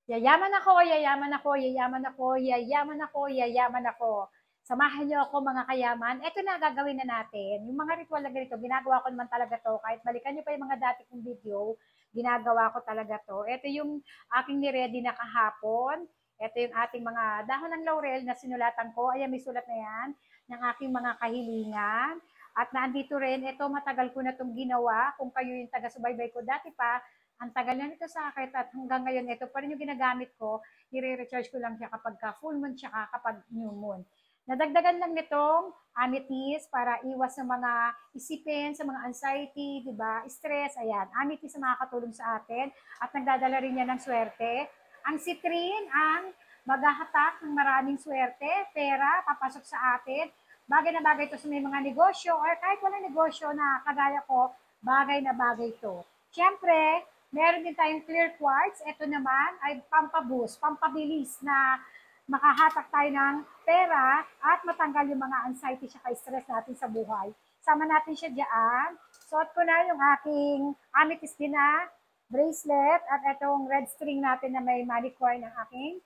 Yayaman ako, yayaman ako, yayaman ako, yayaman ako, yayaman ako. Samahan niyo ako mga kayaman. Ito na gagawin na natin. Yung mga ritual na ganito, ginagawa ko naman talaga to. Kahit balikan niyo pa yung mga dati kong video, ginagawa ko talaga to. Ito yung aking niready na kahapon. Ito yung ating mga dahon ng laurel na sinulatan ko. Ayan, may sulat na yan ng aking mga kahilingan. At nandito rin, ito matagal ko na itong ginawa. Kung kayo yung taga-subaybay ko dati pa, ang tagal na nito sa akin at hanggang ngayon ito pa rin yung ginagamit ko. Nire-recharge ko lang siya kapag full moon tsaka kapag new moon. Nadagdagan lang nitong amethyst para iwas sa mga isipin, sa mga anxiety, di ba? Stress, ayan. Amethyst na makakatulong sa atin at nagdadala rin yan ng swerte. Ang citrine, ang maghahatak ng maraming swerte, pera, papasok sa atin. Bagay na bagay ito sa may mga negosyo or kahit walang negosyo na kagaya ko, bagay na bagay ito. Siyempre, meron din tayong clear quartz. Ito naman ay pampaboost, pampabilis na makahatak tayo ng pera at matanggal yung mga anxiety at stress natin sa buhay. Sama natin siya diyan. Suot ko na yung aking amethyst din na bracelet at itong red string natin na may manicure ng aking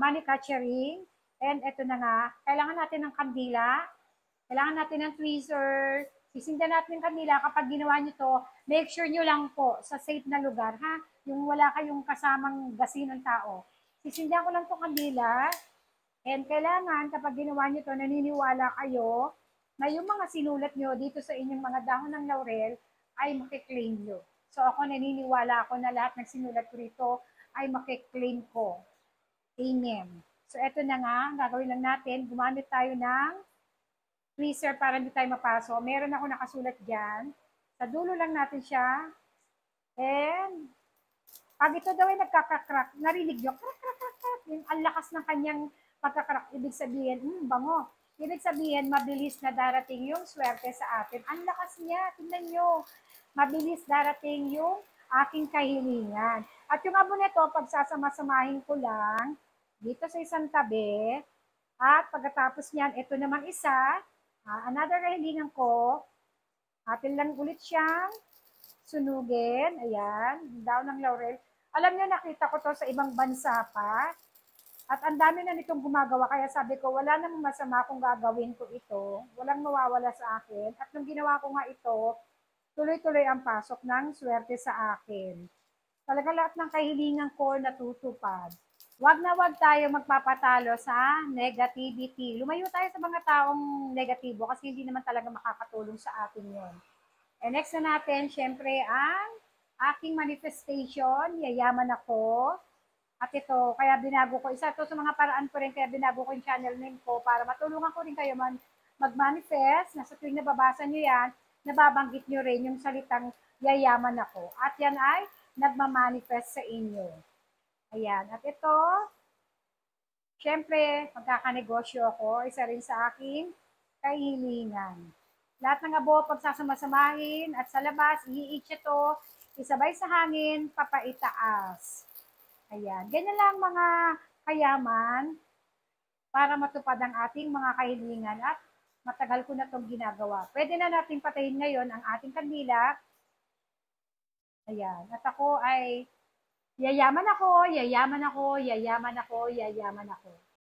money catcher ring. And ito na nga, kailangan natin ng kandila, kailangan natin ng tweezer, sisindan natin ng kandila. Kapag ginawa nyo to, make sure nyo lang po sa safe na lugar, ha? Yung wala kayong kasamang gasinong tao. Sisindan ko lang to kandila. And kailangan, kapag ginawa nyo to, naniniwala kayo na yung mga sinulat nyo dito sa inyong mga dahon ng laurel ay makiklaim nyo. So ako naniniwala ako na lahat ng sinulat ko rito ay makiklaim ko. Amen. So eto na nga, gagawin lang natin, gumamit tayo ng tweezer para hindi tayo mapaso. Meron ako nakasulat dyan. Sa dulo lang natin siya. And pag ito daw ay nagkakakrak, narinig nyo, krak, krak, krak, krak. Yung ang lakas ng kanyang pagkakrak, ibig sabihin, bango. Ibig sabihin, mabilis na darating yung swerte sa atin. Ang lakas niya, tingnan nyo. Mabilis darating yung aking kahilingan. At yung abo nito, pagsasama-samahin ko lang dito sa isang tabi. At pagkatapos niyan, ito naman isa, another kahilingan ko, atin lang ulit siyang sunugin. Ayan, daw ng laurel. Alam niyo, nakita ko to sa ibang bansa pa. At ang dami na nitong gumagawa. Kaya sabi ko, wala namang masama kung gagawin ko ito. Walang mawawala sa akin. At nung ginawa ko nga ito, tuloy-tuloy ang pasok ng swerte sa akin. Talaga lahat ng kahilingan ko natutupad. Wag na wag tayo magpapatalo sa negativity. Lumayo tayo sa mga taong negatibo kasi hindi naman talaga makakatulong sa atin yon. And next na natin, syempre, ang aking manifestation. Yayaman ako. At ito, kaya binago ko. Isa to sa mga paraan ko rin, kaya binago ko yung channel name ko para matulungan ko rin kayo mag-manifest. Na sa tuwing nababasa nyo yan, nababanggit nyo rin yung salitang yayaman ako. At yan ay nagmamanifest sa inyo. Ayan. At ito, syempre, magkakanegosyo ako. Isa rin sa aking kahilingan. Lahat ng abo, pagsasama-samahin at sa labas, i-itch ito, isabay sa hangin, papaitaas. Ayan. Ganyan lang mga kayaman para matupad ang ating mga kahilingan at matagal ko na itong ginagawa. Pwede na natin patayin ngayon ang ating kandila. Ayan. At ako ay yayaman ako, yayaman ako, yayaman ako, yayaman ako.